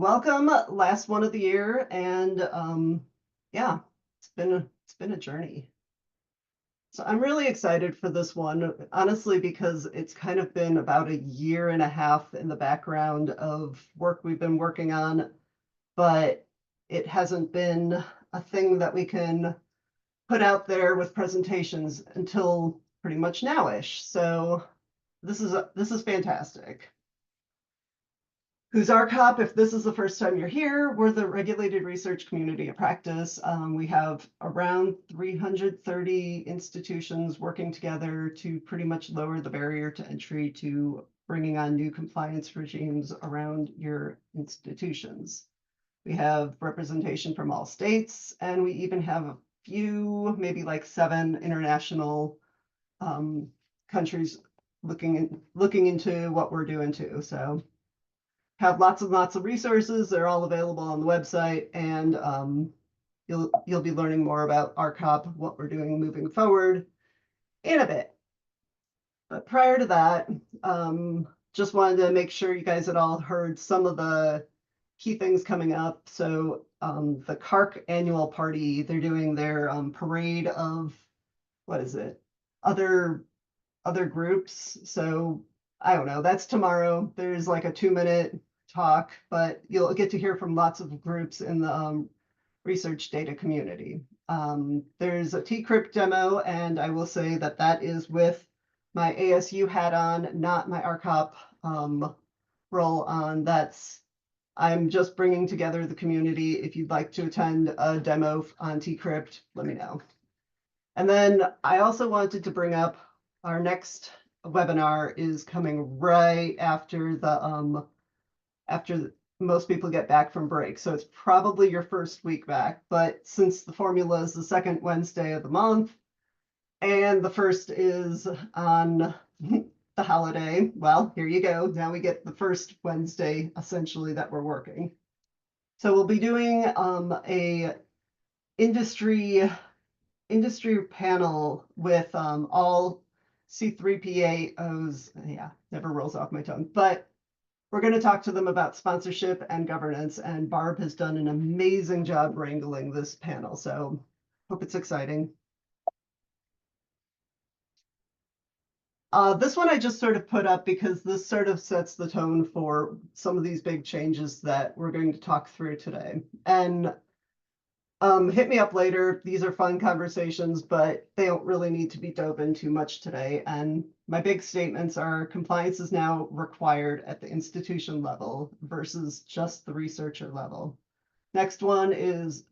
Welcome, last one of the year, and yeah, it's been a journey. So I'm really excited for this one, honestly, because it's kind of been about a year and a half in the background of work we've been working on, but it hasn't been a thing that we can put out there with presentations until pretty much nowish. So this is fantastic. Who's RRCoP? If this is the first time you're here, we're the regulated research community of practice. We have around 330 institutions working together to pretty much lower the barrier to entry to bringing on new compliance regimes around your institutions. We have representation from all states, and we even have a few, maybe like 7 international countries looking into what we're doing too. So have lots and lots of resources. They're all available on the website, and you'll be learning more about RRCoP, what we're doing moving forward in a bit. But prior to that, just wanted to make sure you guys had all heard some of the key things coming up. So the CARC annual party, they're doing their parade of, what is it? Other groups. So I don't know, that's tomorrow. There's like a 2-minute talk, but you'll get to hear from lots of groups in the research data community. There's a TCrypt demo, and I will say that that is with my ASU hat on, not my RRCoP role on. I'm just bringing together the community. If you'd like to attend a demo on TCrypt, let me know. And then I also wanted to bring up our next webinar is coming right after after most people get back from break. So it's probably your first week back, but since the formula is the second Wednesday of the month and the first is on the holiday, well, here you go. Now we get the first Wednesday essentially that we're working. So we'll be doing a industry panel with all C3PAOs. Yeah, never rolls off my tongue, but we're going to talk to them about sponsorship and governance, and Barb has done an amazing job wrangling this panel, so hope it's exciting. This one I just sort of put up because this sort of sets the tone for some of these big changes that we're going to talk through today. And hit me up later. These are fun conversations, but they don't really need to be dove into much today. And my big statements are compliance is now required at the institution level versus just the researcher level. Next one is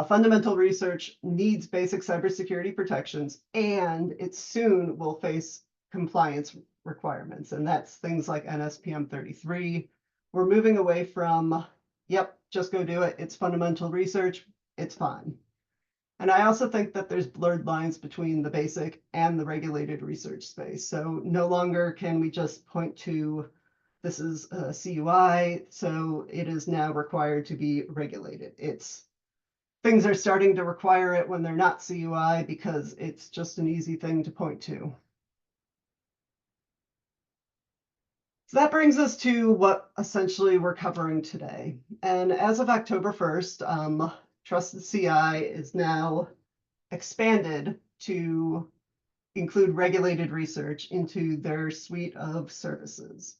fundamental research needs basic cybersecurity protections, and it soon will face compliance requirements. And that's things like NSPM 33. We're moving away from, yep, just go do it. It's fundamental research. It's fine. And I also think that there's blurred lines between the basic and the regulated research space. So no longer can we just point to this is a CUI, so it is now required to be regulated. Things are starting to require it when they're not CUI because it's just an easy thing to point to. So that brings us to what essentially we're covering today. And as of October 1st, Trusted CI is now expanded to include regulated research into their suite of services.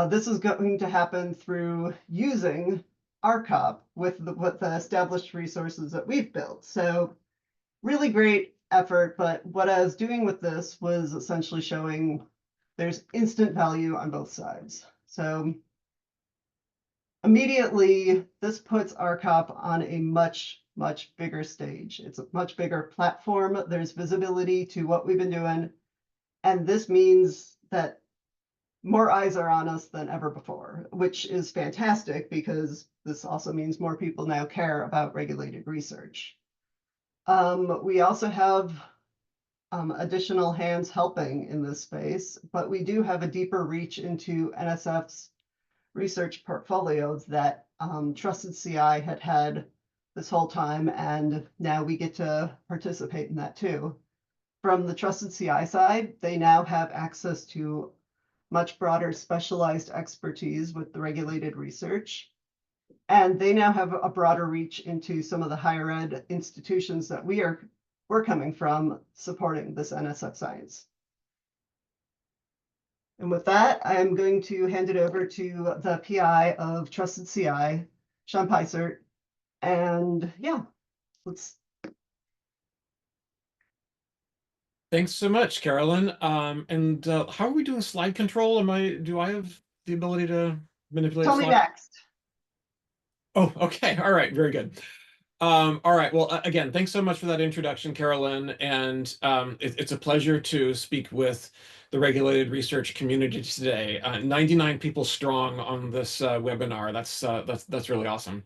This is going to happen through using RRCoP with the established resources that we've built. So really great effort, but what I was doing with this was essentially showing there's instant value on both sides. So immediately, this puts RRCoP on a much bigger stage. It's a much bigger platform. There's visibility to what we've been doing. And this means that more eyes are on us than ever before, which is fantastic because this also means more people now care about regulated research. We also have additional hands helping in this space, but we do have a deeper reach into NSF's research portfolios that Trusted CI had this whole time, and now we get to participate in that too. From the Trusted CI side, they now have access to much broader specialized expertise with the regulated research. And they now have a broader reach into some of the higher ed institutions that we're coming from supporting this NSF science. And with that, I'm going to hand it over to the PI of Trusted CI, Sean Peisert. And yeah, let's. Thanks so much, Carolyn. How are we doing slide control? Do I have the ability to manipulate a Tell me slide? next. Oh, okay. All right. Very good. All right. Well, again, thanks so much for that introduction, Carolyn. And it's a pleasure to speak with the regulated research community today. 99 people strong on this webinar. That's really awesome.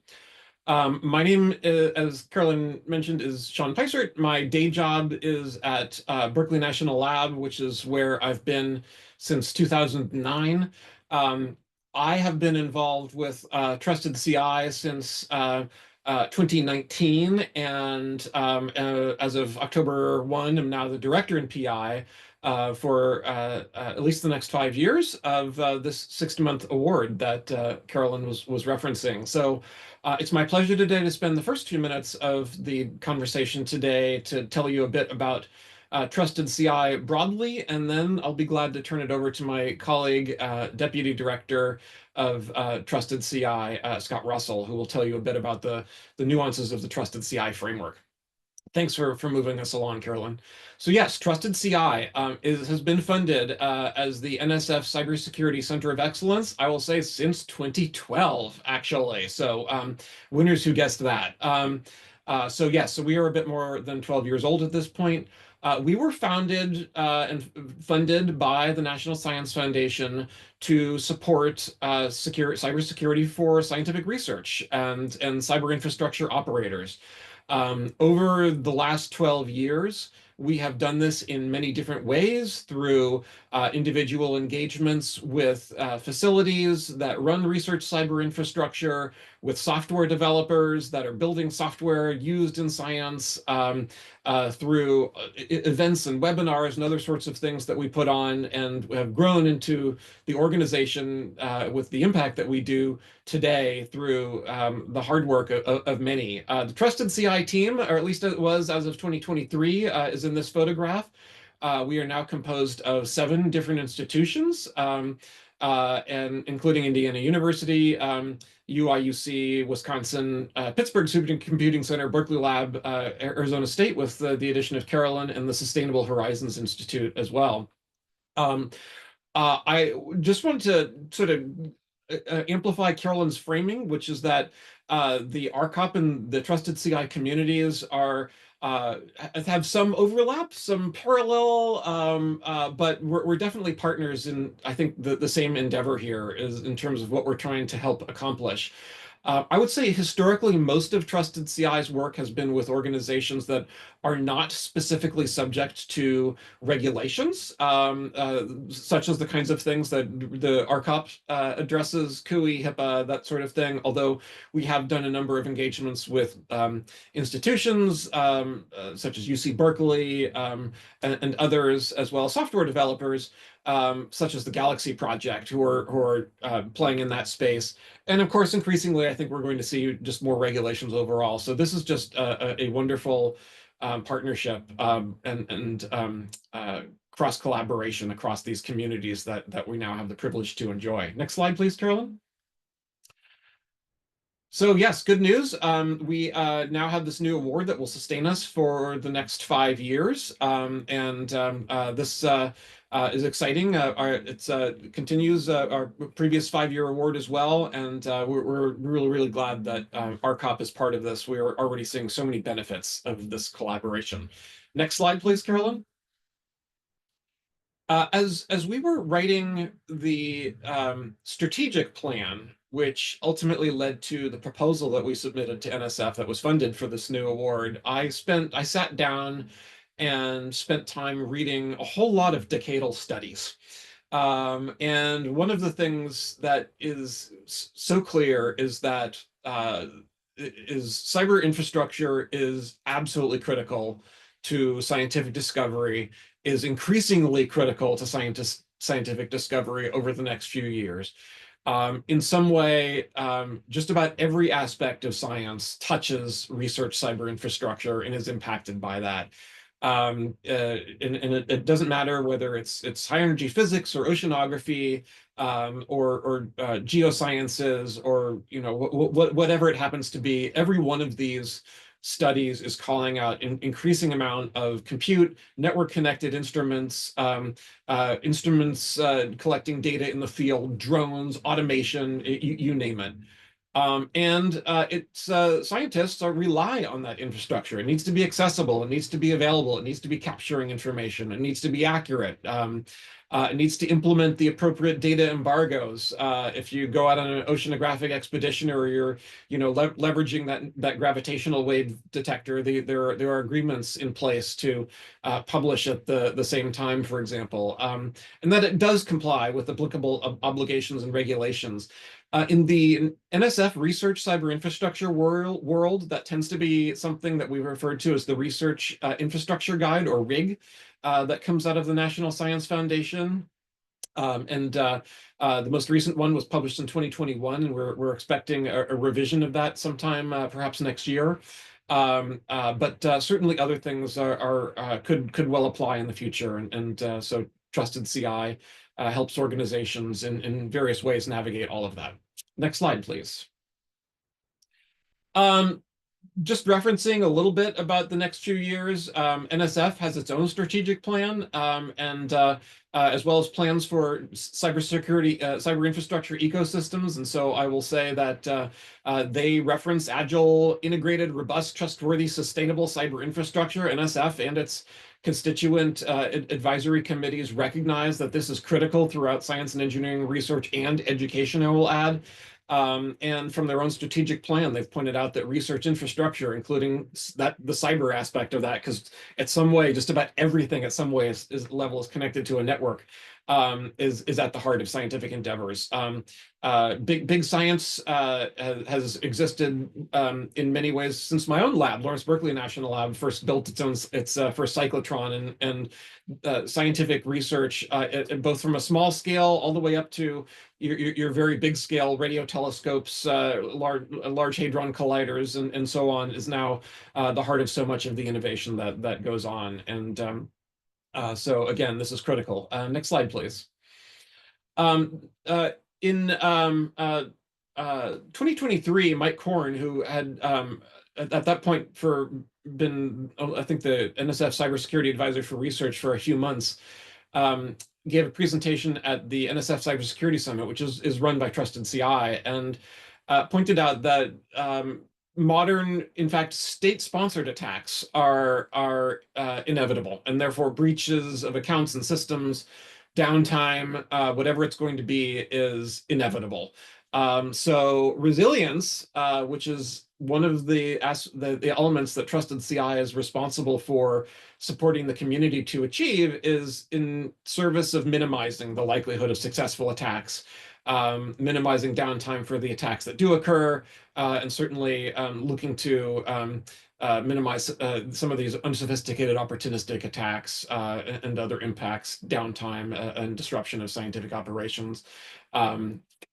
My name, as Carolyn mentioned, is Sean Peisert. My day job is at Berkeley National Lab, which is where I've been since 2009. I have been involved with Trusted CI since 2019, and as of October 1, I'm now the director and PI for at least the next 5 years of this 60-month award that Carolyn was referencing. So it's my pleasure today to spend the first few minutes of the conversation today to tell you a bit about Trusted CI broadly, and then I'll be glad to turn it over to my colleague, Deputy Director of Trusted CI, Scott Russell, who will tell you a bit about the nuances of the Trusted CI framework. Thanks for moving us along, Carolyn. So yes, Trusted CI has been funded as the NSF Cybersecurity Center of Excellence, I will say, since 2012, actually. So winners who guessed that. So yes, so we are a bit more than 12 years old at this point. We were founded and funded by the National Science Foundation to support cybersecurity for scientific research and cyber infrastructure operators. Over the last 12 years, we have done this in many different ways through individual engagements with facilities that run research cyber infrastructure, with software developers that are building software used in science, through events and webinars and other sorts of things that we put on, and have grown into the organization with the impact that we do today through the hard work of many. The Trusted CI team, or at least it was as of 2023, is in this photograph. We are now composed of 7 different institutions, and including Indiana University, UIUC, Wisconsin, Pittsburgh Supercomputing Center, Berkeley Lab, Arizona State, with the addition of Carolyn, and the Sustainable Horizons Institute as well. I just wanted to sort of amplify Carolyn's framing, which is that the RRCoP and the Trusted CI communities have some overlap, some parallel, but we're definitely partners in, I think, the same endeavor here is in terms of what we're trying to help accomplish. I would say historically, most of Trusted CI's work has been with organizations that are not specifically subject to regulations, such as the kinds of things that the RRCoP addresses, CUI, HIPAA, that sort of thing, although we have done a number of engagements with institutions such as UC Berkeley and others, as well as software developers, such as the Galaxy Project, who are playing in that space. And of course, increasingly, I think we're going to see just more regulations overall. So this is just a wonderful partnership and cross collaboration across these communities that we now have the privilege to enjoy. Next slide, please, Carolyn. So yes, good news. We now have this new award that will sustain us for the next 5 years, this is exciting. It continues our previous 5-year award as well, and we're really glad that RRCoP is part of this. We are already seeing so many benefits of this collaboration. Next slide, please, Carolyn. As we were writing the strategic plan, which ultimately led to the proposal that we submitted to NSF that was funded for this new award, I sat down and spent time reading a whole lot of decadal studies. And one of the things that is so clear is that cyber infrastructure is absolutely critical to scientific discovery, is increasingly critical to scientific discovery over the next few years. In some way, just about every aspect of science touches research cyber infrastructure and is impacted by that. And it doesn't matter whether it's high energy physics or oceanography, or geosciences, or whatever it happens to be. Every one of these studies is calling out an increasing amount of compute, network connected instruments, collecting data in the field, drones, automation, you name it. And scientists rely on that infrastructure. It needs to be accessible. It needs to be available. It needs to be capturing information. It needs to be accurate. It needs to implement the appropriate data embargoes. If you go out on an oceanographic expedition, or you're, leveraging that gravitational wave detector, there are agreements in place to publish at the same time, for example, and that it does comply with applicable obligations and regulations. In the NSF research cyber infrastructure world, that tends to be something that we refer to as the Research Infrastructure Guide, or RIG, that comes out of the National Science Foundation. And the most recent one was published in 2021, and we're expecting a revision of that sometime, perhaps next year. But certainly other things could well apply in the future, and so Trusted CI helps organizations in various ways navigate all of that. Next slide, please. Just referencing a little bit about the next few years, NSF has its own strategic plan, and as well as plans for cybersecurity, cyber infrastructure ecosystems. And so I will say that they reference agile, integrated, robust, trustworthy, sustainable cyber infrastructure. NSF and its constituent advisory committees recognize that this is critical throughout science and engineering research and education, I will add. And from their own strategic plan, they've pointed out that research infrastructure, including the cyber aspect of that, because at some way, just about everything at some way is connected to a network, is at the heart of scientific endeavors. Big science has existed in many ways since my own lab, Lawrence Berkeley National Lab, first built its first cyclotron, and scientific research, both from a small scale all the way up to your very big scale radio telescopes, large hadron colliders, and so on, is now the heart of so much of the innovation that goes on. And so again, this is critical. Next slide, please. In 2023, Mike Korn, who had at that point been, I think, the NSF cybersecurity advisor for research for a few months, gave a presentation at the NSF Cybersecurity Summit, which is run by Trusted CI, and pointed out that modern, in fact, state-sponsored attacks are inevitable, and therefore breaches of accounts and systems, downtime, whatever it's going to be, is inevitable. So resilience, which is one of the elements that Trusted CI is responsible for supporting the community to achieve, is in service of minimizing the likelihood of successful attacks, minimizing downtime for the attacks that do occur, and certainly looking to minimize some of these unsophisticated opportunistic attacks and other impacts, downtime, and disruption of scientific operations.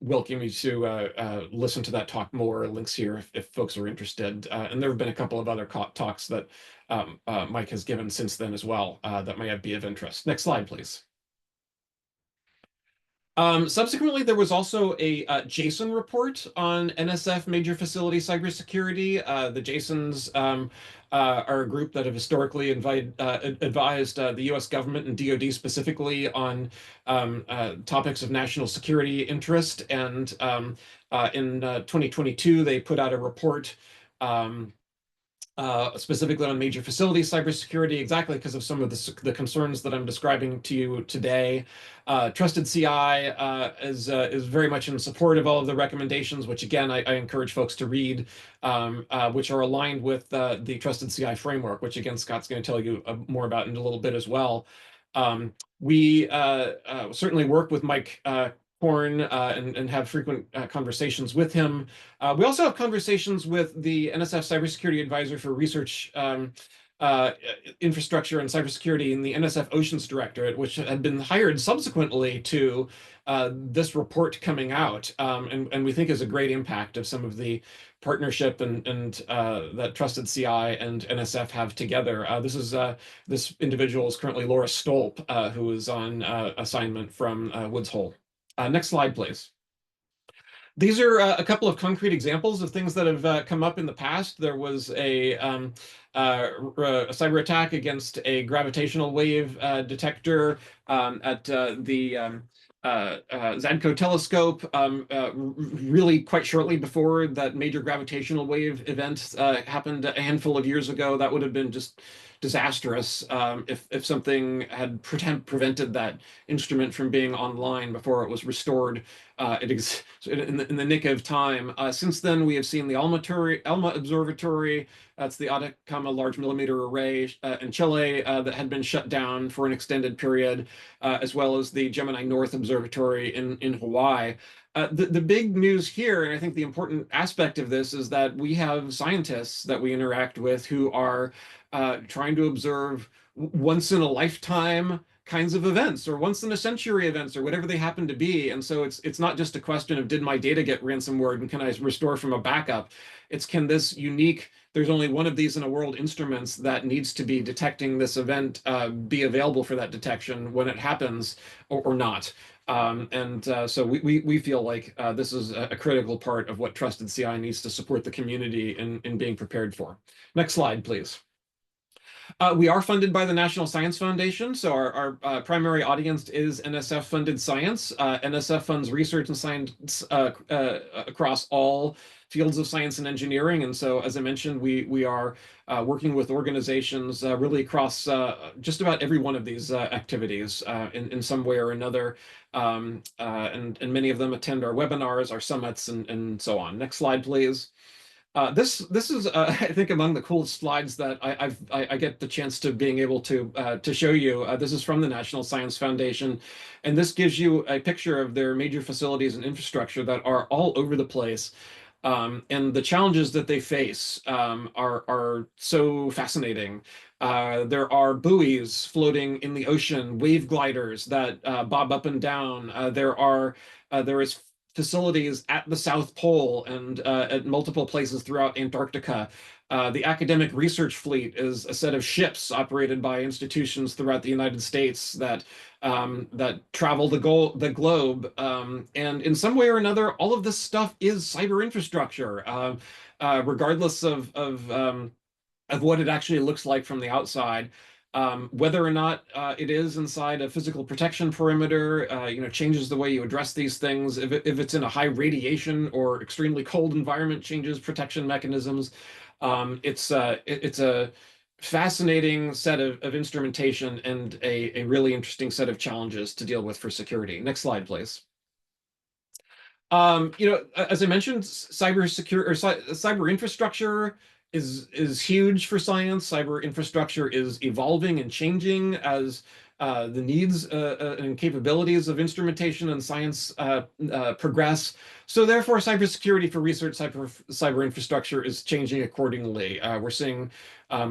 Welcome you to listen to that talk more. Links here if folks are interested. And there have been a couple of other talks that Mike has given since then as well that may be of interest. Next slide, please. Subsequently, there was also a JASON report on NSF major facility cybersecurity. The JASONs are a group that have historically advised the US government and DoD specifically on topics of national security interest. And in 2022, they put out a report specifically on major facility cybersecurity, exactly because of some of the concerns that I'm describing to you today. Trusted CI is very much in support of all of the recommendations, which again, I encourage folks to read, which are aligned with the Trusted CI framework, which again, Scott's going to tell you more about in a little bit as well. We certainly work with Mike Korn and have frequent conversations with him. We also have conversations with the NSF Cybersecurity Advisor for Research infrastructure and cybersecurity in the NSF Oceans Directorate, which had been hired subsequently to this report coming out, and we think is a great impact of some of the partnership and that Trusted CI and NSF have together. This individual is currently Laura Stolp, who is on assignment from Woods Hole. Next slide, please. These are a couple of concrete examples of things that have come up in the past. There was a cyber attack against a gravitational wave detector at the Zadko telescope, really quite shortly before that major gravitational wave event happened a handful of years ago. That would have been just disastrous if something had prevented that instrument from being online before it was restored in the nick of time. Since then, we have seen the ALMA Observatory. That's the Atacama Large Millimeter Array in Chile that had been shut down for an extended period, as well as the Gemini North Observatory in Hawaii. The big news here, and I think the important aspect of this, is that we have scientists that we interact with who are trying to observe once in a lifetime kinds of events or once in a century events or whatever they happen to be. And so it's not just a question of did my data get ransomware and can I restore from a backup? It's can this unique, there's only one of these in a world instruments that needs to be detecting this event be available for that detection when it happens or not. So we feel like this is a critical part of what Trusted CI needs to support the community in being prepared for. Next slide, please. We are funded by the National Science Foundation, so our primary audience is NSF-funded science. NSF funds research and science across all fields of science and engineering, and so, as I mentioned, we are working with organizations really across just about every one of these activities in some way or another, and many of them attend our webinars, our summits, and so on. Next slide, please. This is I think among the coolest slides that I get the chance to being able to show you. This is from the National Science Foundation, and this gives you a picture of their major facilities and infrastructure that are all over the place. And the challenges that they face are so fascinating. There are buoys floating in the ocean, wave gliders that bob up and down. There is facilities at the South Pole and at multiple places throughout Antarctica. The academic research fleet is a set of ships operated by institutions throughout the United States that travel the globe. And in some way or another, all of this stuff is cyber infrastructure, regardless of what it actually looks like from the outside. Whether or not it is inside a physical protection perimeter, changes the way you address these things. If it's in a high radiation or extremely cold environment, changes protection mechanisms. It's a fascinating set of instrumentation and a really interesting set of challenges to deal with for security. Next slide, please. As I mentioned, cyber infrastructure is huge for science. Cyber infrastructure is evolving and changing as the needs and capabilities of instrumentation and science progress. So therefore, cybersecurity for research cyber infrastructure is changing accordingly. We're seeing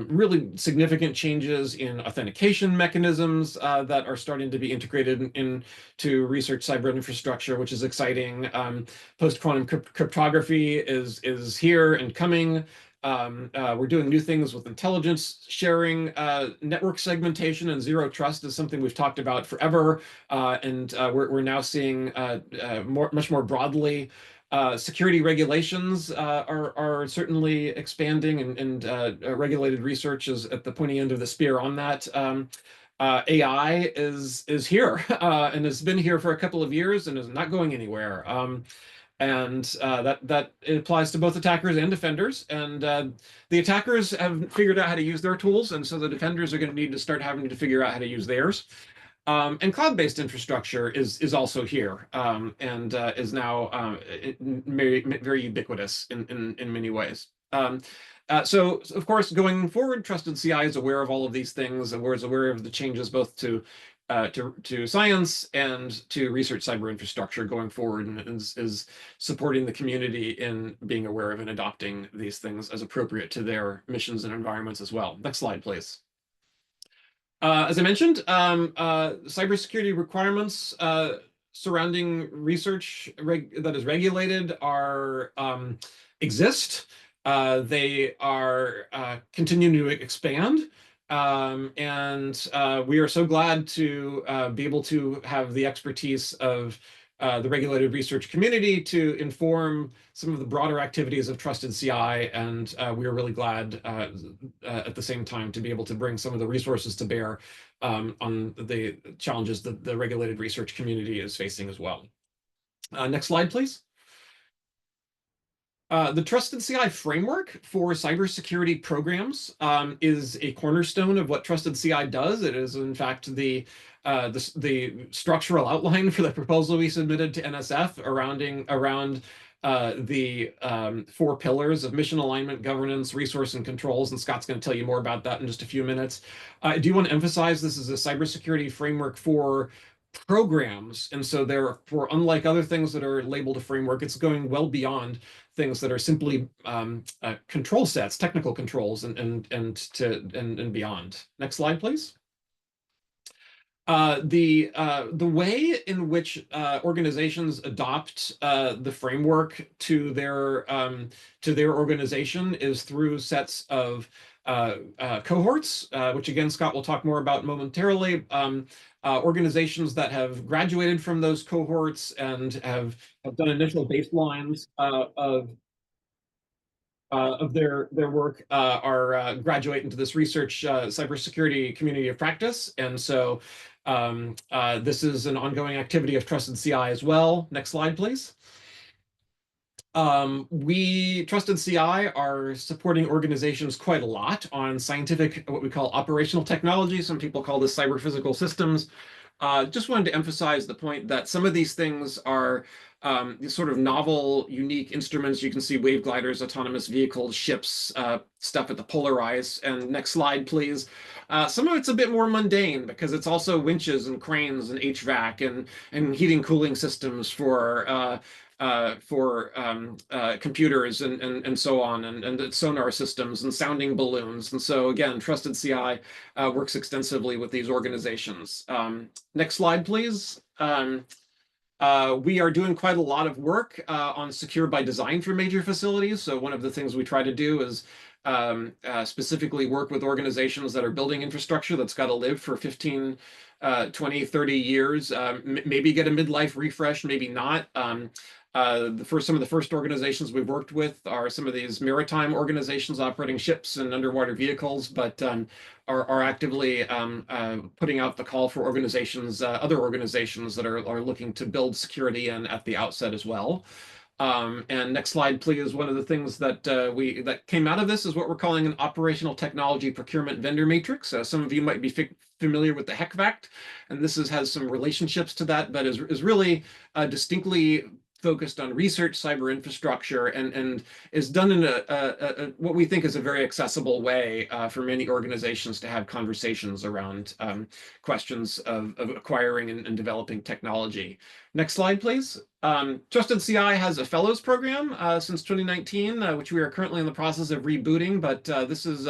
really significant changes in authentication mechanisms that are starting to be integrated into research cyber infrastructure, which is exciting. Post-quantum cryptography is here and coming. We're doing new things with intelligence sharing, network segmentation, and zero trust is something we've talked about forever, and we're now seeing much more broadly. Security regulations are certainly expanding, and regulated research is at the pointy end of the spear on that. AI is here and has been here for a couple of years and is not going anywhere. And that it applies to both attackers and defenders. And the attackers have figured out how to use their tools, and so the defenders are going to need to start having to figure out how to use theirs. And cloud-based infrastructure is also here and is now very ubiquitous in many ways. So, of course, going forward, Trusted CI is aware of all of these things and is aware of the changes both to to science and to research cyber infrastructure going forward, and is supporting the community in being aware of and adopting these things as appropriate to their missions and environments as well. Next slide, please. As I mentioned, cybersecurity requirements surrounding research that is regulated are exist. They are continuing to expand. And we are so glad to be able to have the expertise of the regulated research community to inform some of the broader activities of Trusted CI, and we are really glad at the same time to be able to bring some of the resources to bear on the challenges that the regulated research community is facing as well. Next slide, please. The Trusted CI framework for cybersecurity programs is a cornerstone of what Trusted CI does. It is, in fact, the structural outline for the proposal we submitted to NSF around the 4 pillars of mission alignment, governance, resource, and controls. And Scott's going to tell you more about that in just a few minutes. I do want to emphasize this is a cybersecurity framework for programs, and so therefore, unlike other things that are labeled a framework, it's going well beyond things that are simply control sets, technical controls, and beyond. Next slide, please. The way in which organizations adopt the framework to their organization is through sets of cohorts, which again Scott will talk more about momentarily. Organizations that have graduated from those cohorts and have done initial baselines of their work are graduate into this research cybersecurity community of practice. And so this is an ongoing activity of Trusted CI as well. Next slide, please. We, Trusted CI, are supporting organizations quite a lot on scientific, what we call operational technology. Some people call this cyber physical systems. Just wanted to emphasize the point that some of these things are these sort of novel, unique instruments. You can see wave gliders, autonomous vehicles, ships, stuff at the polar ice. And next slide, please. Some of it's a bit more mundane because it's also winches and cranes and HVAC and heating cooling systems for computers and so on, and sonar systems and sounding balloons. And so again, Trusted CI works extensively with these organizations. Next slide, please. We are doing quite a lot of work on secure by design for major facilities. So one of the things we try to do is specifically work with organizations that are building infrastructure that's got to live for 15, 20, 30 years, maybe get a midlife refresh, maybe not. Some of the first organizations we've worked with are some of these maritime organizations operating ships and underwater vehicles, but are actively putting out the call for organizations, other organizations that are looking to build security and at the outset as well. And next slide, please. One of the things that that came out of this is what we're calling an operational technology procurement vendor matrix. Some of you might be familiar with the HECVAC, and this has some relationships to that, but is really distinctly focused on research cyber infrastructure and is done in what we think is a very accessible way for many organizations to have conversations around questions of acquiring and developing technology. Next slide, please. Trusted CI has a fellows program since 2019, which we are currently in the process of rebooting, but this is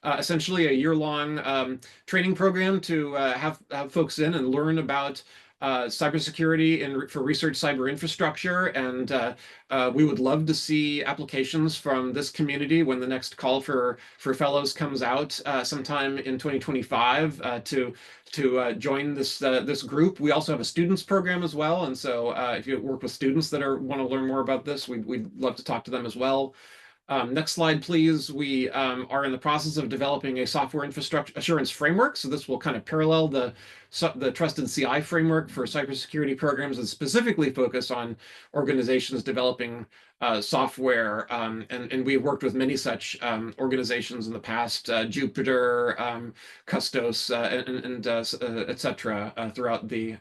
essentially a year-long training program to have folks in and learn about cybersecurity and for research cyber infrastructure. And we would love to see applications from this community when the next call for fellows comes out sometime in 2025 to join this group. We also have a students program as well. And so if you work with students that want to learn more about this, we'd love to talk to them as well. Next slide, please. We are in the process of developing a software infrastructure assurance framework. So this will kind of parallel the Trusted CI framework for cybersecurity programs and specifically focus on organizations developing software. And we've worked with many such organizations in the past, Jupiter, Custos, and et cetera, throughout the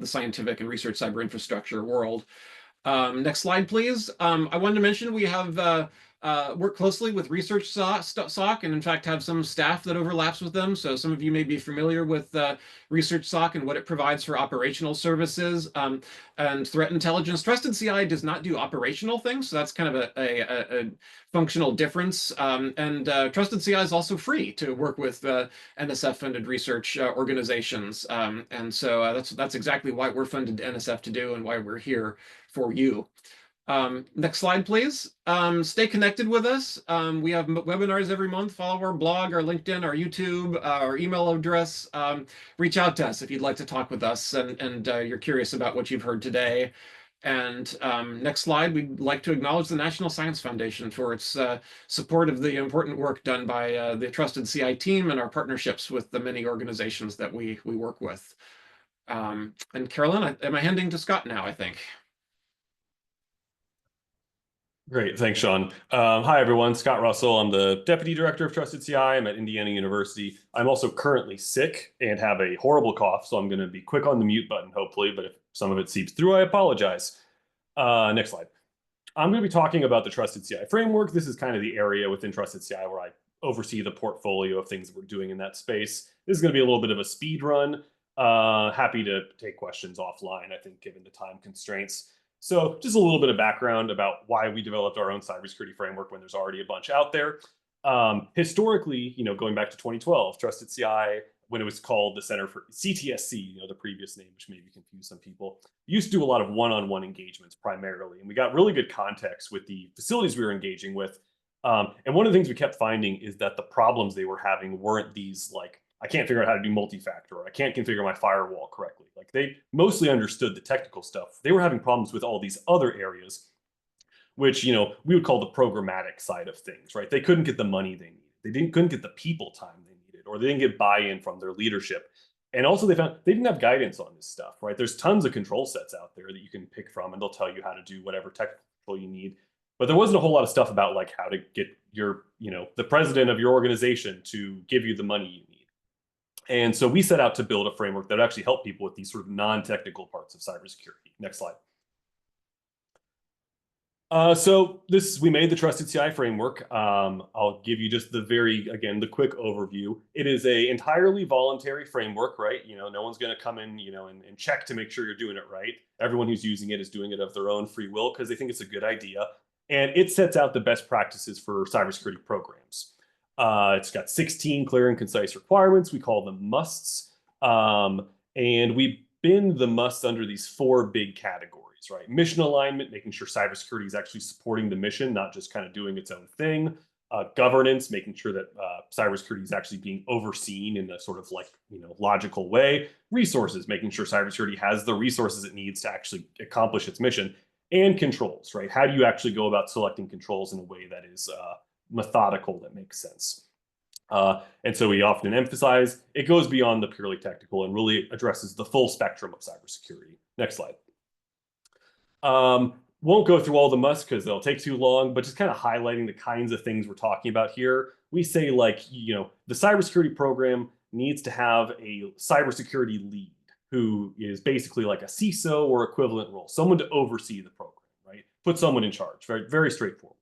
scientific and research cyber infrastructure world. Next slide, please. I wanted to mention we have work closely with Research SOC, and in fact have some staff that overlaps with them. So some of you may be familiar with Research SOC and what it provides for operational services and threat intelligence. Trusted CI does not do operational things, so that's kind of a functional difference. And Trusted CI is also free to work with NSF-funded research organizations, and so that's exactly why we're funded NSF to do and why we're here for you. Next slide, please. Stay connected with us. We have webinars every month. Follow our blog, our LinkedIn, our YouTube, our email address. Reach out to us if you'd like to talk with us and you're curious about what you've heard today. And next slide, we'd like to acknowledge the National Science Foundation for its support of the important work done by the Trusted CI team and our partnerships with the many organizations that we work with. And Carolyn, am I handing to Scott now, I think? Great, thanks, Sean. Hi, everyone. Scott Russell. I'm the Deputy Director of Trusted CI. I'm at Indiana University. I'm also currently sick and have a horrible cough, so I'm going to be quick on the mute button, hopefully, but if some of it seeps through, I apologize. Next slide. I'm going to be talking about the Trusted CI framework. This is kind of the area within Trusted CI where I oversee the portfolio of things that we're doing in that space. This is going to be a little bit of a speed run. Happy to take questions offline, I think, given the time constraints. So just a little bit of background about why we developed our own cybersecurity framework when there's already a bunch out there. Historically, going back to 2012, Trusted CI, when it was called the Center for CTSC, the previous name, which maybe confused some people, used to do a lot of one-on-one engagements primarily. And we got really good context with the facilities we were engaging with. And one of the things we kept finding is that the problems they were having weren't these like, I can't figure out how to do multi-factor, or I can't configure my firewall correctly. Like they mostly understood the technical stuff. They were having problems with all these other areas, which, we would call the programmatic side of things, right? They couldn't get the money they needed. Couldn't get the people time they needed, or they didn't get buy-in from their leadership. And also they found they didn't have guidance on this stuff, right? There's tons of control sets out there that you can pick from, and they'll tell you how to do whatever technical you need. But there wasn't a whole lot of stuff about like how to get your, the president of your organization to give you the money you need. And so we set out to build a framework that would actually help people with these sort of non-technical parts of cybersecurity. Next slide. So we made the Trusted CI framework. I'll give you just the quick overview. It is a entirely voluntary framework, right? No one's going to come in, and check to make sure you're doing it right. Everyone who's using it is doing it of their own free will because they think it's a good idea. And it sets out the best practices for cybersecurity programs. It's got 16 clear and concise requirements. We call them musts. And we bin the musts under these 4 big categories, right? Mission alignment, making sure cybersecurity is actually supporting the mission, not just kind of doing its own thing. Governance, making sure that cybersecurity is actually being overseen in a sort of like, logical way. Resources, making sure cybersecurity has the resources it needs to actually accomplish its mission. And controls, right? How do you actually go about selecting controls in a way that is methodical, that makes sense? And so we often emphasize it goes beyond the purely technical and really addresses the full spectrum of cybersecurity. Next slide. Won't go through all the musts because they'll take too long, but just kind of highlighting the kinds of things we're talking about here. We say like, the cybersecurity program needs to have a cybersecurity lead who is basically like a CISO or equivalent role, someone to oversee the program, right? Put someone in charge, very, very straightforward.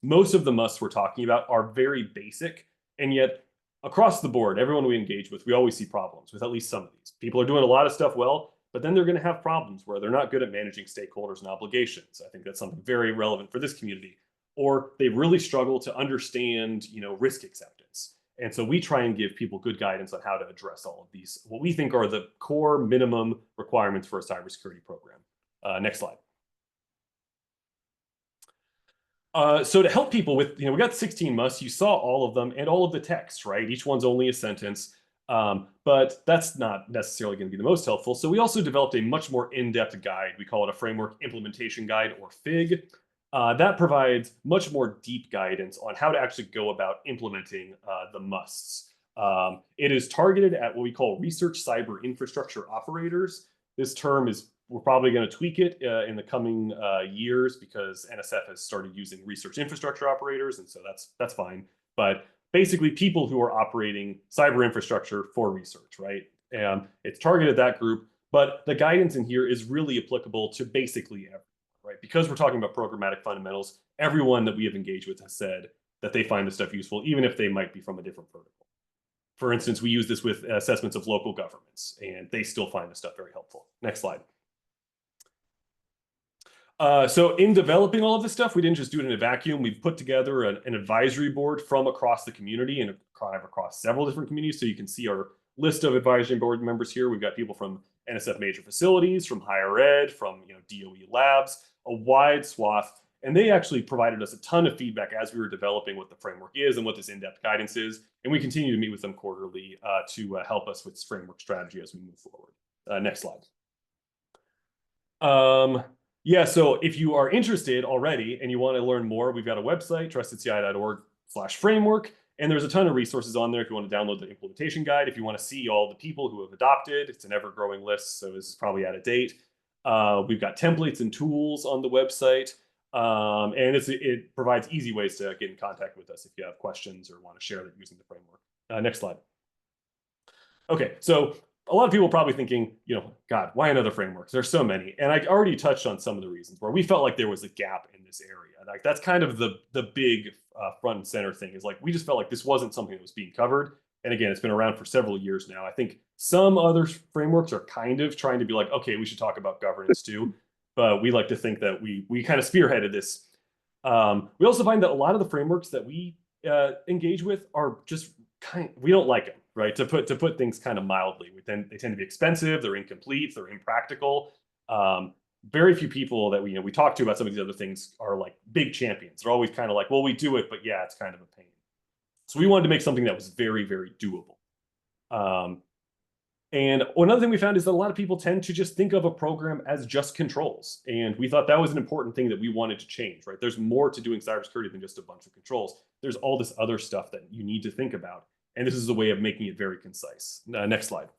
Most of the musts we're talking about are very basic, and yet across the board, everyone we engage with, we always see problems with at least some of these. People are doing a lot of stuff well, but then they're going to have problems where they're not good at managing stakeholders and obligations. I think that's something very relevant for this community. Or they really struggle to understand, risk acceptance. And so we try and give people good guidance on how to address all of these, what we think are the core minimum requirements for a cybersecurity program. Next slide. So to help people with, we got 16 musts, you saw all of them and all of the text, right? Each one's only a sentence, but that's not necessarily going to be the most helpful. So we also developed a much more in-depth guide. We call it a framework implementation guide, or FIG. That provides much more deep guidance on how to actually go about implementing the musts. It is targeted at what we call research cyber infrastructure operators. This term we're probably going to tweak it in the coming years because NSF has started using research infrastructure operators, and so that's fine. But basically, people who are operating cyber infrastructure for research, right? And it's targeted at that group, but the guidance in here is really applicable to basically everyone, right? right? Because we're talking about programmatic fundamentals, everyone that we have engaged with has said that they find this stuff useful, even if they might be from a different vertical. For instance, we use this with assessments of local governments, and they still find this stuff very helpful. Next slide. So in developing all of this stuff, we didn't just do it in a vacuum. We've put together an advisory board from across the community and kind of across several different communities. So you can see our list of advisory board members here. We've got people from NSF major facilities, from higher ed, from DOE labs, a wide swath. And they actually provided us a ton of feedback as we were developing what the framework is and what this in-depth guidance is. And we continue to meet with them quarterly to help us with this framework strategy as we move forward. Next slide. Yeah, so if you are interested already and you want to learn more, we've got a website, trustedci.org/framework, and there's a ton of resources on there if you want to download the implementation guide. If you want to see all the people who have adopted, it's an ever-growing list, so this is probably out of date. We've got templates and tools on the website, and it provides easy ways to get in contact with us if you have questions or want to share that using the framework. Next slide. Okay, so a lot of people are probably thinking, God, why another framework? There's so many. And I already touched on some of the reasons where we felt like there was a gap in this area. Like that's kind of the big front and center thing is like, we just felt like this wasn't something that was being covered. And again, it's been around for several years now. I think some other frameworks are kind of trying to be like, okay, we should talk about governance too. But we like to think that we kind of spearheaded this. We also find that a lot of the frameworks that we engage with are just we don't like them. Right, to put things kind of mildly, they tend to be expensive, they're incomplete, they're impractical. Very few people that we talk to about some of these other things are like big champions. They're always kind of like, well, we do it, but yeah, it's kind of a pain. So we wanted to make something that was very, very doable. And another thing we found is that a lot of people tend to just think of a program as just controls, and we thought that was an important thing that we wanted to change. Right, there's more to doing cybersecurity than just a bunch of controls. There's all this other stuff that you need to think about. And this is a way of making it very concise. Next slide.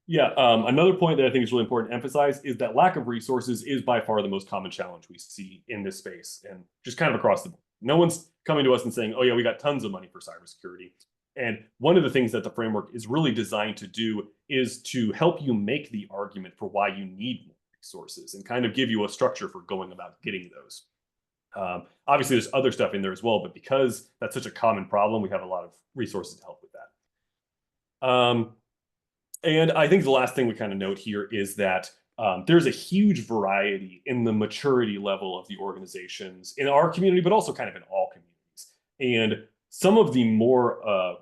Yeah, another point that I think is really important to emphasize is that lack of resources is by far the most common challenge we see in this space and just kind of across the board. No one's coming to us and saying, oh yeah, we got tons of money for cybersecurity. And one of the things that the framework is really designed to do is to help you make the argument for why you need more resources and kind of give you a structure for going about getting those. Obviously, there's other stuff in there as well, but because that's such a common problem, we have a lot of resources to help with that. And I think the last thing we kind of note here is that there's a huge variety in the maturity level of the organizations in our community, but also kind of in all communities. And some of the more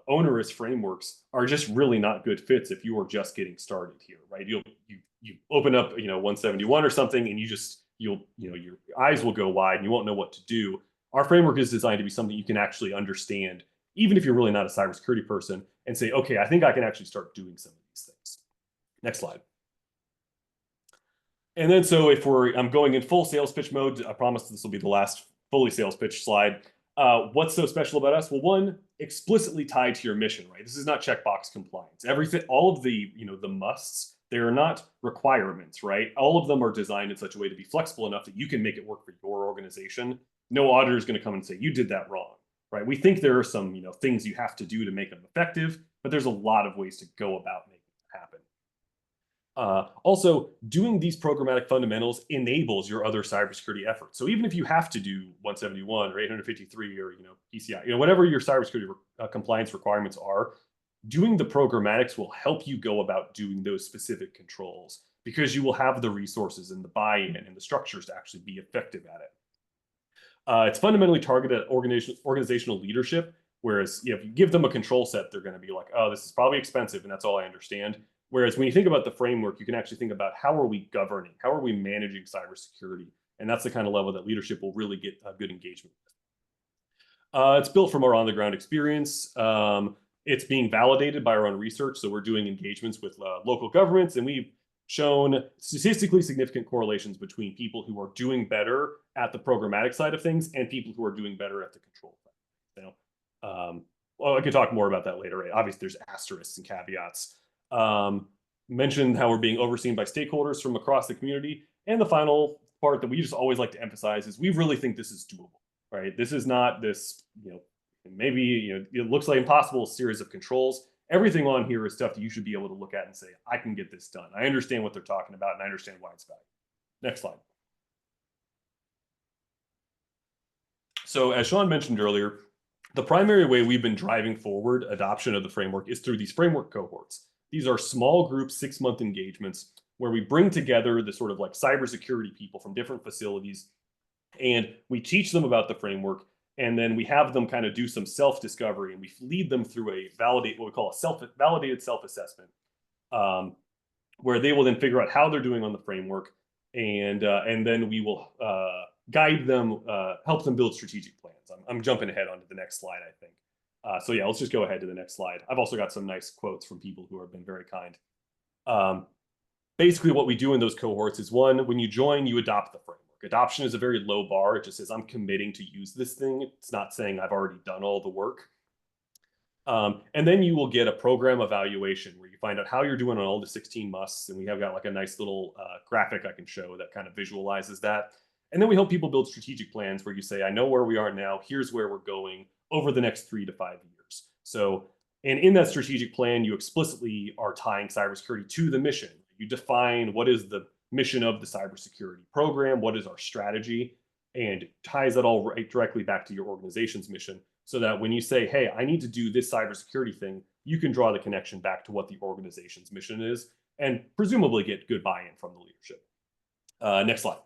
onerous frameworks are just really not good fits if you are just getting started here, right? You open up 171 or something and your eyes will go wide and you won't know what to do. Our framework is designed to be something you can actually understand, even if you're really not a cybersecurity person, and say, okay, I think I can actually start doing some of these things. Next slide. And then so if I'm going in full sales pitch mode, I promise this will be the last fully sales pitch slide. What's so special about us? Well, one, explicitly tied to your mission, right? This is not checkbox compliance. Everything, all of the musts, they are not requirements, right? All of them are designed in such a way to be flexible enough that you can make it work for your organization. No auditor is going to come and say, you did that wrong, right? We think there are some things you have to do to make them effective, but there's a lot of ways to go about making it happen. Also, doing these programmatic fundamentals enables your other cybersecurity efforts. So even if you have to do 171 or 853 or PCI, whatever your cybersecurity compliance requirements are, doing the programmatics will help you go about doing those specific controls because you will have the resources and the buy-in and the structures to actually be effective at it. It's fundamentally targeted at organizational leadership, whereas if you give them a control set, they're going to be like, oh, this is probably expensive and that's all I understand. Whereas when you think about the framework, you can actually think about how are we governing, how are we managing cybersecurity? And that's the kind of level that leadership will really get a good engagement with. It's built from our on-the-ground experience. It's being validated by our own research. So we're doing engagements with local governments, and we've shown statistically significant correlations between people who are doing better at the programmatic side of things and people who are doing better at the control side. Well, I could talk more about that later. Right? Obviously, there's asterisks and caveats. Mentioned how we're being overseen by stakeholders from across the community. And the final part that we just always like to emphasize is we really think this is doable, right? This is not this, maybe, it looks like impossible series of controls. Everything on here is stuff that you should be able to look at and say, I can get this done. I understand what they're talking about and I understand why it's valuable. Next slide. So as Sean mentioned earlier, the primary way we've been driving forward adoption of the framework is through these framework cohorts. These are small group 6-month engagements where we bring together the sort of like cybersecurity people from different facilities, and we teach them about the framework, and then we have them kind of do some self-discovery, and we lead them through what we call a validated self-assessment, where they will then figure out how they're doing on the framework, and then we will guide them, help them build strategic plans. I'm jumping ahead onto the next slide, I think. So yeah, let's just go ahead to the next slide. I've also got some nice quotes from people who have been very kind. Basically, what we do in those cohorts is, one, when you join, you adopt the framework. Adoption is a very low bar. It just says, I'm committing to use this thing. It's not saying I've already done all the work. And then you will get a program evaluation where you find out how you're doing on all the 16 musts. And we have got like a nice little graphic I can show that kind of visualizes that. And then we help people build strategic plans where you say, I know where we are now. Here's where we're going over the next 3 to 5 years. So, and in that strategic plan, you explicitly are tying cybersecurity to the mission. You define what is the mission of the cybersecurity program, what is our strategy, and ties that all right directly back to your organization's mission, so that when you say, hey, I need to do this cybersecurity thing, you can draw the connection back to what the organization's mission is and presumably get good buy-in from the leadership. Next slide.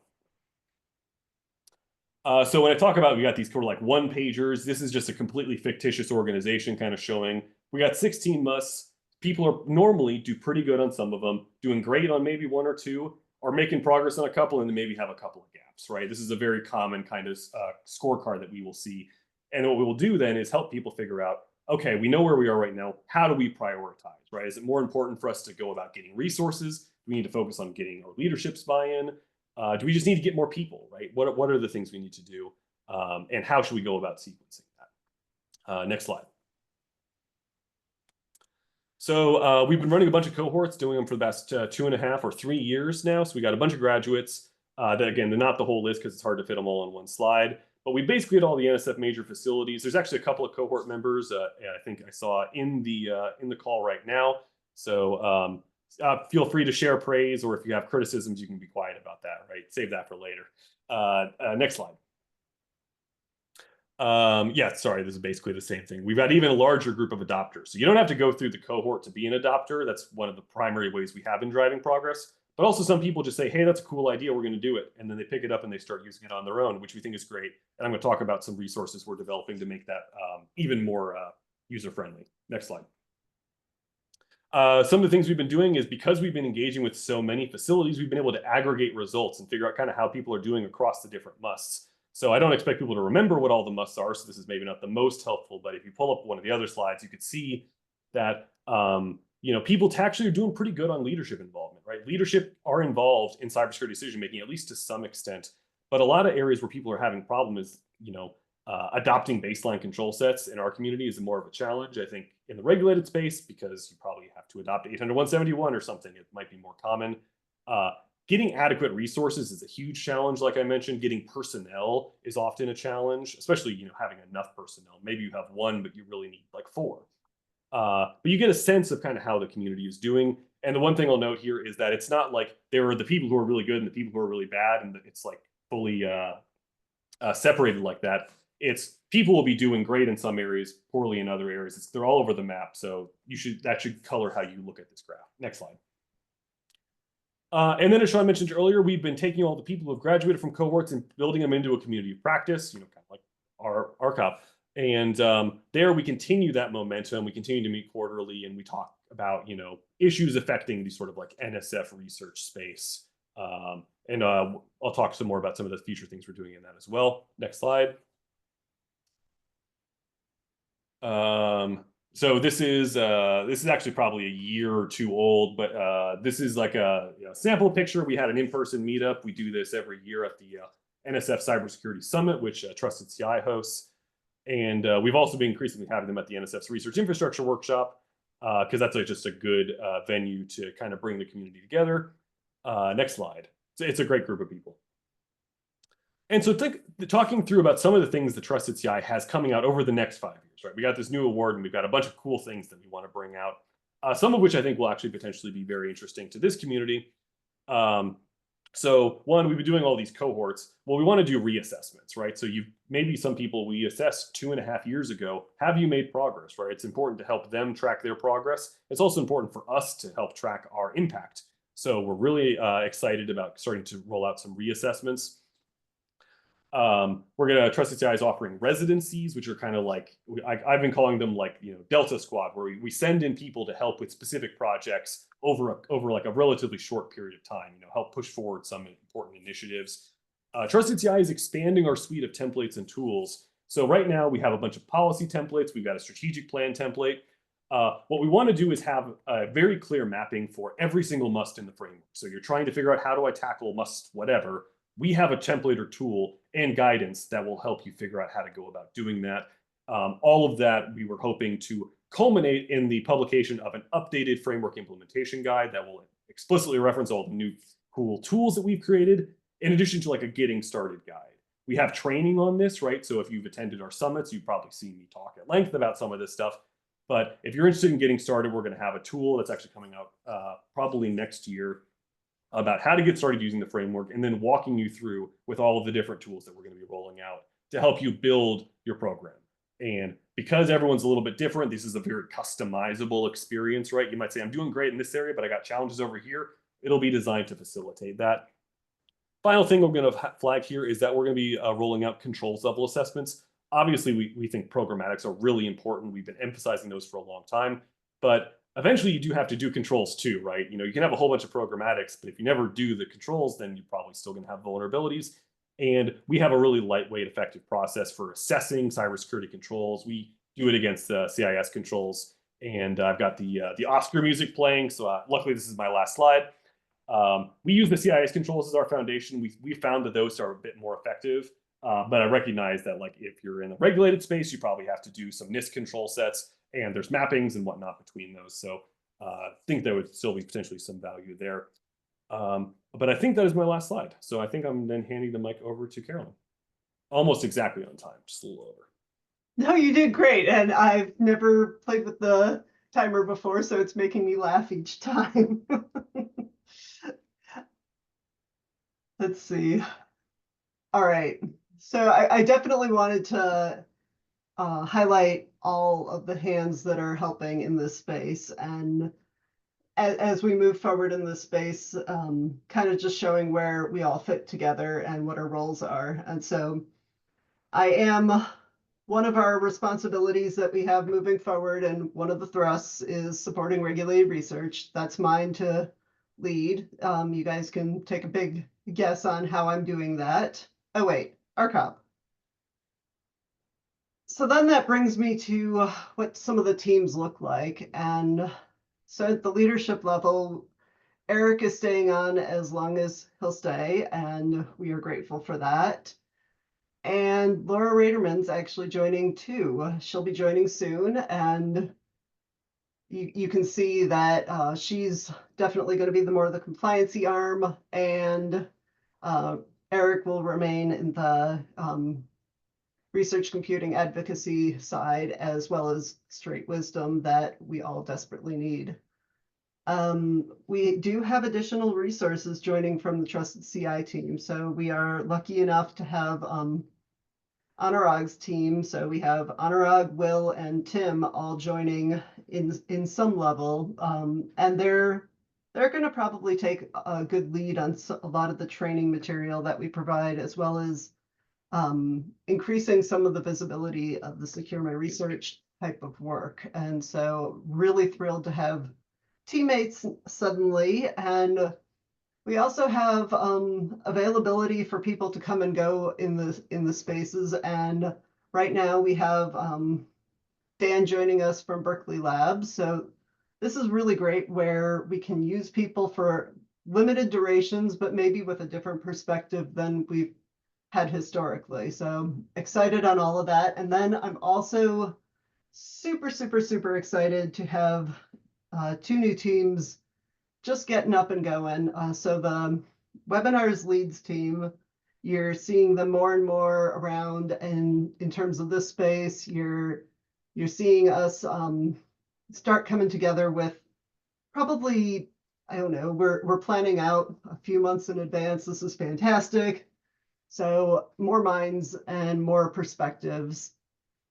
So when I talk about, we got these sort of like one pagers, this is just a completely fictitious organization kind of showing we got 16 musts. People are normally do pretty good on some of them, doing great on maybe 1 or 2, or making progress on a couple, and then maybe have a couple of gaps, right? This is a very common kind of scorecard that we will see. And what we will do then is help people figure out, okay, we know where we are right now. How do we prioritize, right? Is it more important for us to go about getting resources? Do we need to focus on getting our leadership's buy-in? Do we just need to get more people, right? What are the things we need to do? And how should we go about sequencing that? Next slide. So we've been running a bunch of cohorts, doing them for the past 2.5 or 3 years now. So we got a bunch of graduates. That, again, they're not the whole list because it's hard to fit them all on one slide. But we basically had all the NSF major facilities. There's actually a couple of cohort members I think I saw in the call right now. So feel free to share praise, or if you have criticisms, you can be quiet about that, right? Save that for later. Next slide. Yeah, sorry, this is basically the same thing. We've got even a larger group of adopters. So you don't have to go through the cohort to be an adopter. That's one of the primary ways we have been driving progress. But also some people just say, hey, that's a cool idea, we're going to do it. And then they pick it up and they start using it on their own, which we think is great. And I'm going to talk about some resources we're developing to make that even more user-friendly. Next slide. Some of the things we've been doing is, because we've been engaging with so many facilities, we've been able to aggregate results and figure out kind of how people are doing across the different musts. So I don't expect people to remember what all the musts are, so this is maybe not the most helpful, but if you pull up one of the other slides, you could see that people actually are doing pretty good on leadership involvement, right? Leadership are involved in cybersecurity decision-making, at least to some extent, but a lot of areas where people are having problems is, adopting baseline control sets in our community is more of a challenge. I think in the regulated space, because you probably have to adopt 800.171 or something, it might be more common. Getting adequate resources is a huge challenge. Like I mentioned, getting personnel is often a challenge, especially having enough personnel. Maybe you have 1, but you really need like 4. But you get a sense of kind of how the community is doing. And the one thing I'll note here is that it's not like there are the people who are really good and the people who are really bad, and it's like fully separated like that. It's people will be doing great in some areas, poorly in other areas. They're all over the map. So that should color how you look at this graph. Next slide. And then, as Sean mentioned earlier, we've been taking all the people who have graduated from cohorts and building them into a community of practice, kind of like our RRCoP. And there we continue that momentum. We continue to meet quarterly, and we talk about, issues affecting the sort of like NSF research space. And I'll talk some more about some of the future things we're doing in that as well. Next slide. So this is actually probably a year or 2 old, but this is like a sample picture. We had an in-person meetup. We do this every year at the NSF Cybersecurity Summit, which Trusted CI hosts. And we've also been increasingly having them at the NSF's Research Infrastructure Workshop, because that's just a good venue to kind of bring the community together. Next slide. It's a great group of people. And so talking through about some of the things that Trusted CI has coming out over the next 5 years, right? We got this new award and we've got a bunch of cool things that we want to bring out. Some of which I think will actually potentially be very interesting to this community. So one, we've been doing all these cohorts. Well, we want to do reassessments, right? So maybe some people we assessed 2.5 years ago, have you made progress, right? It's important to help them track their progress. It's also important for us to help track our impact. So we're really excited about starting to roll out some reassessments. Trusted CI is offering residencies, which are kind of like, I've been calling them like, Delta Squad, where we send in people to help with specific projects over like a relatively short period of time, help push forward some important initiatives. Trusted CI is expanding our suite of templates and tools. So right now we have a bunch of policy templates. We've got a strategic plan template. What we want to do is have a very clear mapping for every single must in the framework. So you're trying to figure out, how do I tackle must whatever? We have a template or tool and guidance that will help you figure out how to go about doing that. All of that we were hoping to culminate in the publication of an updated framework implementation guide that will explicitly reference all the new cool tools that we've created, in addition to like a getting started guide. We have training on this, right? So if you've attended our summits, you've probably seen me talk at length about some of this stuff. But if you're interested in getting started, we're going to have a tool that's actually coming out probably next year about how to get started using the framework, and then walking you through with all of the different tools that we're going to be rolling out to help you build your program. And because everyone's a little bit different, this is a very customizable experience, right? You might say, I'm doing great in this area, but I got challenges over here. It'll be designed to facilitate that. Final thing we're going to flag here is that we're going to be rolling out controls level assessments. Obviously, we think programmatics are really important. We've been emphasizing those for a long time, but eventually you do have to do controls too, right? You can have a whole bunch of programmatics, but if you never do the controls, then you're probably still going to have vulnerabilities. And we have a really lightweight, effective process for assessing cybersecurity controls. We do it against CIS controls. And I've got the Oscar music playing. So luckily, this is my last slide. We use the CIS controls as our foundation. We found that those are a bit more effective. But I recognize that, like, if you're in a regulated space, you probably have to do some NIST control sets, and there's mappings and whatnot between those. So I think there would still be potentially some value there. But I think that is my last slide. So I think I'm then handing the mic over to Carolyn. Almost exactly on time, just a little over. No, you did great. And I've never played with the timer before, so it's making me laugh each time. Let's see. All right. So I definitely wanted to highlight all of the hands that are helping in this space. And as we move forward in this space, kind of just showing where we all fit together and what our roles are. And so one of our responsibilities that we have moving forward, and one of the thrusts, is supporting regulated research. That's mine to lead. You guys can take a big guess on how I'm doing that. Oh, wait, RRCoP. So then that brings me to what some of the teams look like. And so at the leadership level, Eric is staying on as long as he'll stay, and we are grateful for that. And Laura Raderman's actually joining too. She'll be joining soon, and you can see that she's definitely going to be the more of the compliancy arm, and Eric will remain in the research computing advocacy side, as well as straight wisdom that we all desperately need. We do have additional resources joining from the Trusted CI team. So we are lucky enough to have Anurag's team. So we have Anurag, Will, and Tim all joining in some level. And they're going to probably take a good lead on a lot of the training material that we provide, as well as increasing some of the visibility of the Secure My Research type of work. And so really thrilled to have teammates suddenly. And we also have availability for people to come and go in the spaces. And right now we have Dan joining us from Berkeley Labs. So this is really great, where we can use people for limited durations, but maybe with a different perspective than we've had historically. So excited on all of that. And then I'm also super, super, super excited to have 2 new teams just getting up and going. So the webinars leads team, You're seeing them more and more around, and in terms of this space, you're seeing us start coming together with probably, I don't know, we're planning out a few months in advance. This is fantastic. So more minds and more perspectives.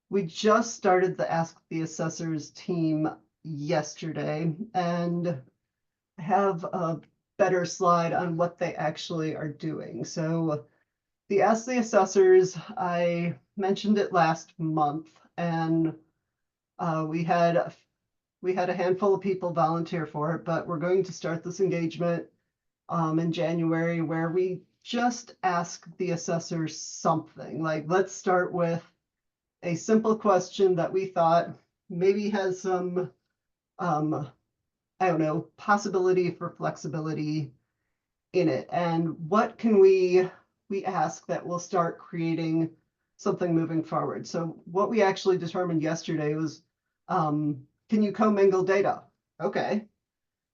We just started the Ask the Assessors team yesterday and have a better slide on what they actually are doing. So the Ask the Assessors, I mentioned it last month, and we had a handful of people volunteer for it, but we're going to start this engagement in January where we just ask the assessors something. Like, let's start with a simple question that we thought maybe has some, I don't know, possibility for flexibility in it. And what can we ask that will start creating something moving forward? So what we actually determined yesterday was, can you commingle data? Okay.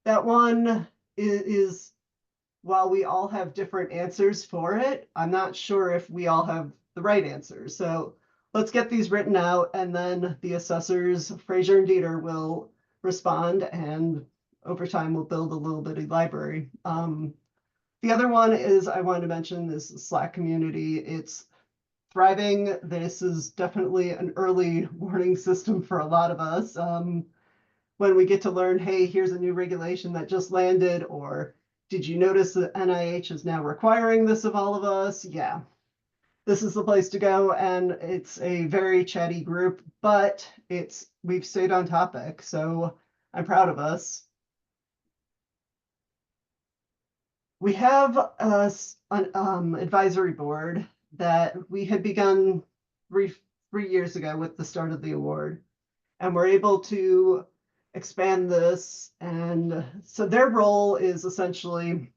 That one is, while we all have different answers for it, I'm not sure if we all have the right answers. So let's get these written out, and then the assessors, Fraser and Dieter, will respond, and over time we'll build a little bitty library. The other one is I wanted to mention is the Slack community. It's thriving. This is definitely an early warning system for a lot of us. When we get to learn, hey, here's a new regulation that just landed, or did you notice that NIH is now requiring this of all of us? Yeah, this is the place to go. And it's a very chatty group, but we've stayed on topic. So I'm proud of us. We have an advisory board that we had begun three years ago with the start of the award, and we're able to expand this. And so their role is essentially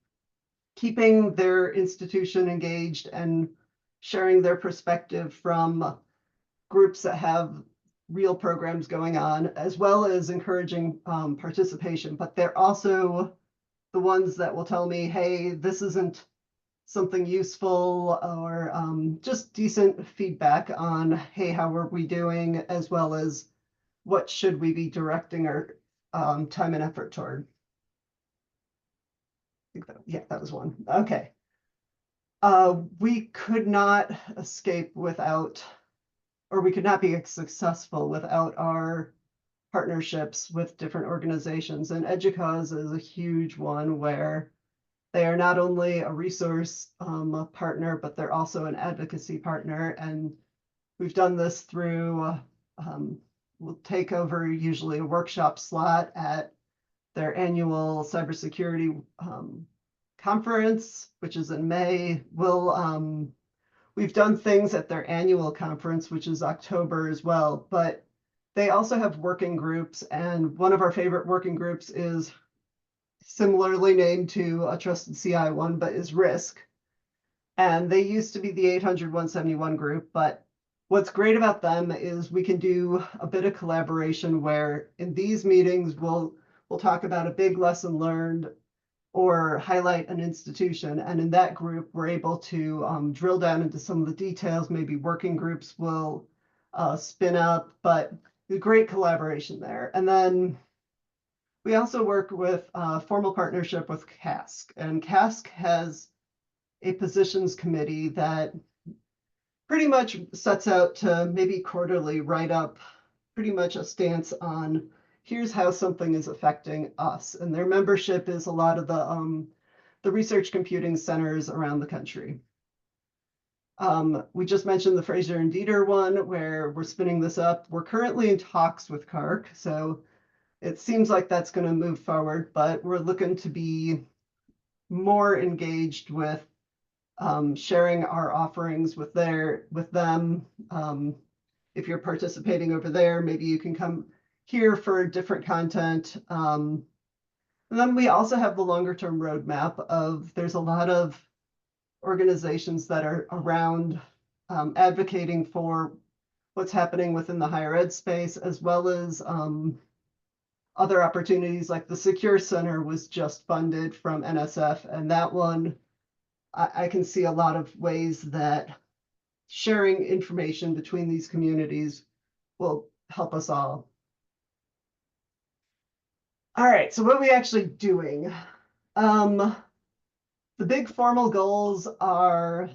keeping their institution engaged and sharing their perspective from groups that have real programs going on, as well as encouraging participation. But they're also the ones that will tell me, hey, this isn't something useful, or just decent feedback on, hey, how are we doing, as well as what should we be directing our time and effort toward. I think that was one. Okay. We could not escape without, or we could not be successful without our partnerships with different organizations. And EDUCAUSE is a huge one where they are not only a resource partner, but they're also an advocacy partner. And we've done this through, we'll take over usually a workshop slot at their annual cybersecurity conference, which is in May. We've done things at their annual conference, which is October as well, but they also have working groups. And one of our favorite working groups is similarly named to a Trusted CI one, but is RISC. And they used to be the 800-171 group, but what's great about them is we can do a bit of collaboration where in these meetings, we'll talk about a big lesson learned or highlight an institution. And in that group, we're able to drill down into some of the details. Maybe working groups will spin up, but a great collaboration there. And then we also work with a formal partnership with CASC, and CASC has a positions committee that pretty much sets out to maybe quarterly write up pretty much a stance on here's how something is affecting us. And their membership is a lot of the research computing centers around the country. We just mentioned the Fraser and Dieter one where we're spinning this up. We're currently in talks with CARC, so it seems like that's going to move forward, but we're looking to be more engaged with sharing our offerings with them. If you're participating over there, maybe you can come here for different content. And then we also have the longer term roadmap of there's a lot of organizations that are around advocating for what's happening within the higher ed space, as well as other opportunities like the Secure Center was just funded from NSF, and that one I can see a lot of ways that sharing information between these communities will help us all. All right, so what are we actually doing? The big formal goals are,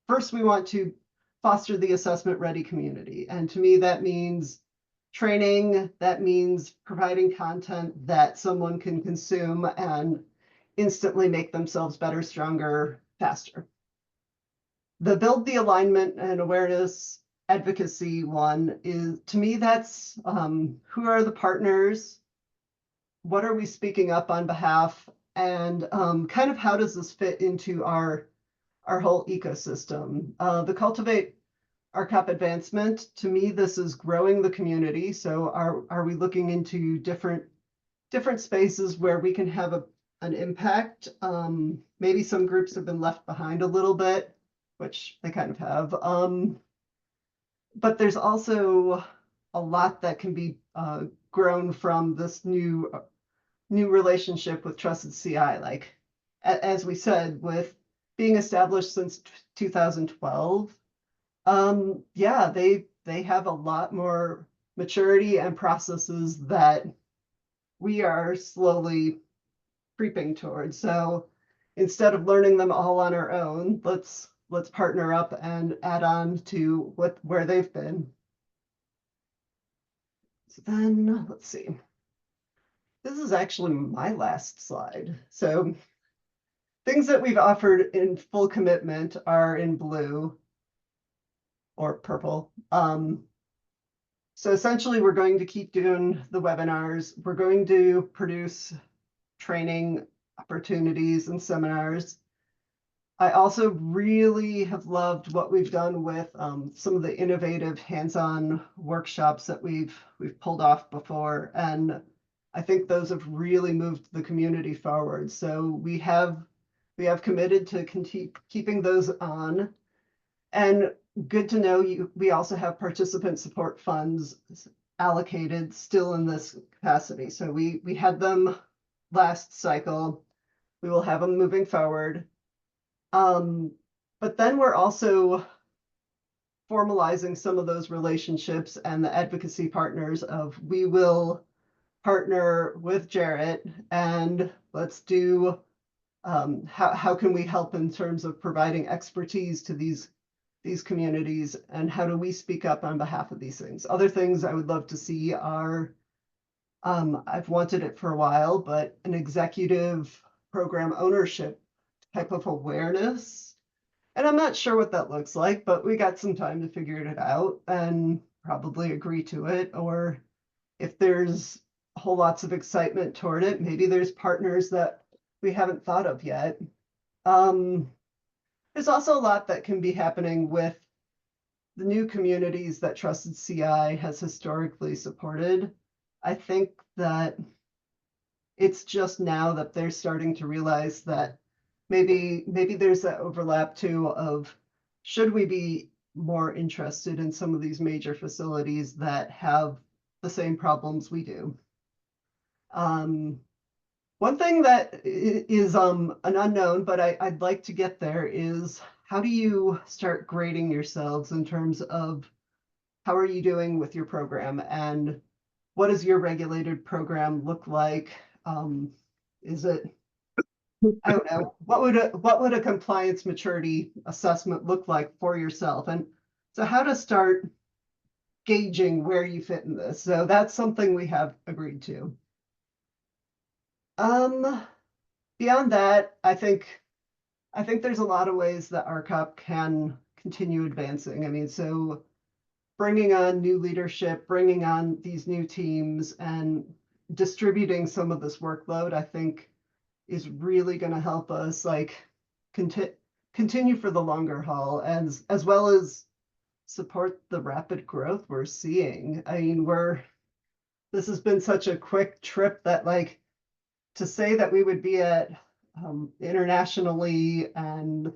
first, we want to foster the assessment ready community. And to me, that means training, that means providing content that someone can consume and instantly make themselves better, stronger, faster. The build the alignment and awareness advocacy one is, to me, that's who are the partners? What are we speaking up on behalf? And kind of how does this fit into our whole ecosystem? The cultivate RRCoP advancement, to me, this is growing the community. So are we looking into different spaces where we can have an impact? Maybe some groups have been left behind a little bit, which they kind of have. But there's also a lot that can be grown from this new relationship with Trusted CI. Like, as we said, with being established since 2012, yeah, they have a lot more maturity and processes that we are slowly creeping towards. So instead of learning them all on our own, let's partner up and add on to where they've been. So then let's see. This is actually my last slide. So things that we've offered in full commitment are in blue or purple. So essentially, we're going to keep doing the webinars. We're going to produce training opportunities and seminars. I also really have loved what we've done with some of the innovative hands-on workshops that we've pulled off before. And I think those have really moved the community forward. So we have committed to keeping those on. And good to know we also have participant support funds allocated still in this capacity. So we had them last cycle. We will have them moving forward. But then we're also formalizing some of those relationships and the advocacy partners of, we will partner with Jarrett and let's do how can we help in terms of providing expertise to these communities, and how do we speak up on behalf of these things? Other things I would love to see are, I've wanted it for a while, but an executive program ownership type of awareness. And I'm not sure what that looks like, but we got some time to figure it out and probably agree to it. Or if there's whole lots of excitement toward it, maybe there's partners that we haven't thought of yet. There's also a lot that can be happening with the new communities that Trusted CI has historically supported. I think that it's just now that they're starting to realize that maybe there's that overlap too of, should we be more interested in some of these major facilities that have the same problems we do? One thing that is an unknown, but I'd like to get there, is how do you start grading yourselves in terms of how are you doing with your program, and what does your regulated program look like? Is it, I don't know, what would a compliance maturity assessment look like for yourself? And so how to start gauging where you fit in this. So that's something we have agreed to. Beyond that, I think there's a lot of ways that RRCoP can continue advancing. I mean, so bringing on new leadership, bringing on these new teams, and distributing some of this workload, I think, is really going to help us like continue for the longer haul, as well as support the rapid growth we're seeing. I mean, this has been such a quick trip that, like, to say that we would be at internationally and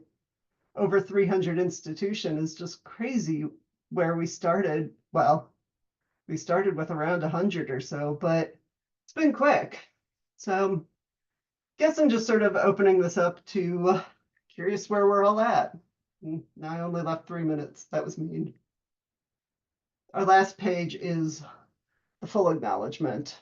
over 300 institution is just crazy where we started. Well, we started with around 100 or so, but it's been quick. So guess I'm just sort of opening this up to curious where we're all at. Now I only left 3 minutes. That was mean. Our last page is the full acknowledgement.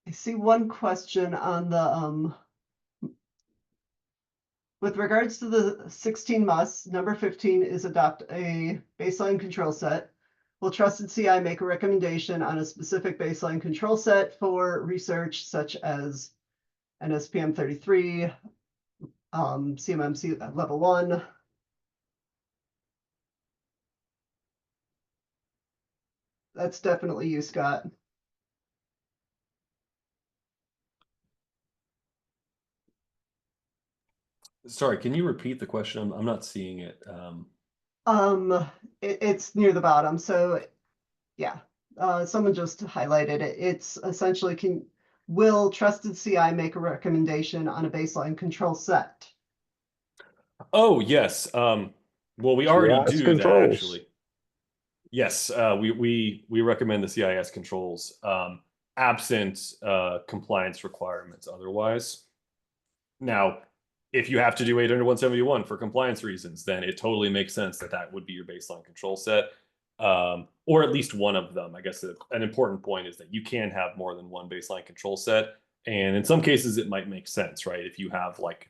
I see one question on the with regards to the 16 musts, number 15 is adopt a baseline control set. Will Trusted CI make a recommendation on a specific baseline control set for research such as NSPM 33, CMMC level 1? That's definitely you, Scott. Sorry, can you repeat the question? I'm not seeing it. It's near the bottom. So yeah, someone just highlighted it. It's essentially will Trusted CI make a recommendation on a baseline control set? Oh, yes. Well, we already CIS do controls. that actually. Yes, we recommend the CIS controls, absent compliance requirements otherwise. Now, if you have to do 800.171 for compliance reasons, then it totally makes sense that that would be your baseline control set, or at least one of them. I guess an important point is that you can have more than one baseline control set, and in some cases it might make sense, right? If you have like,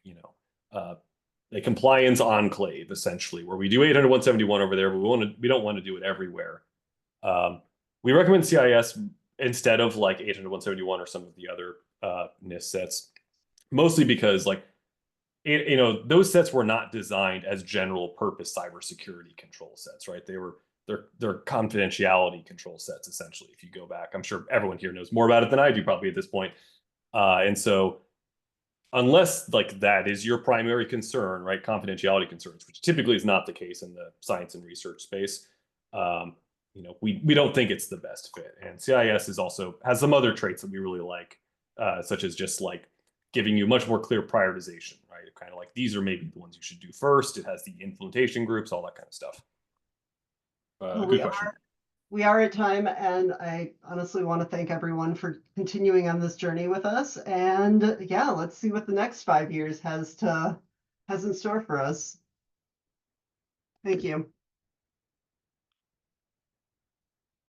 a compliance enclave essentially, where we do 800.171 over there, but we don't want to do it everywhere. We recommend CIS instead of like 800.171 or some of the other NIST sets, mostly because like those sets were not designed as general purpose cybersecurity control sets, right? They're confidentiality control sets essentially. If you go back, I'm sure everyone here knows more about it than I do probably at this point. And so unless like that is your primary concern, right? Confidentiality concerns, which typically is not the case in the science and research space. We don't think it's the best fit. And CIS has some other traits that we really like, such as just like giving you much more clear prioritization, right? Kind of like these are maybe the ones you should do first. It has the implementation groups, all that kind of stuff. Good question. We are at time, and I honestly want to thank everyone for continuing on this journey with us. And yeah, let's see what the next 5 years has in store for us. Thank you.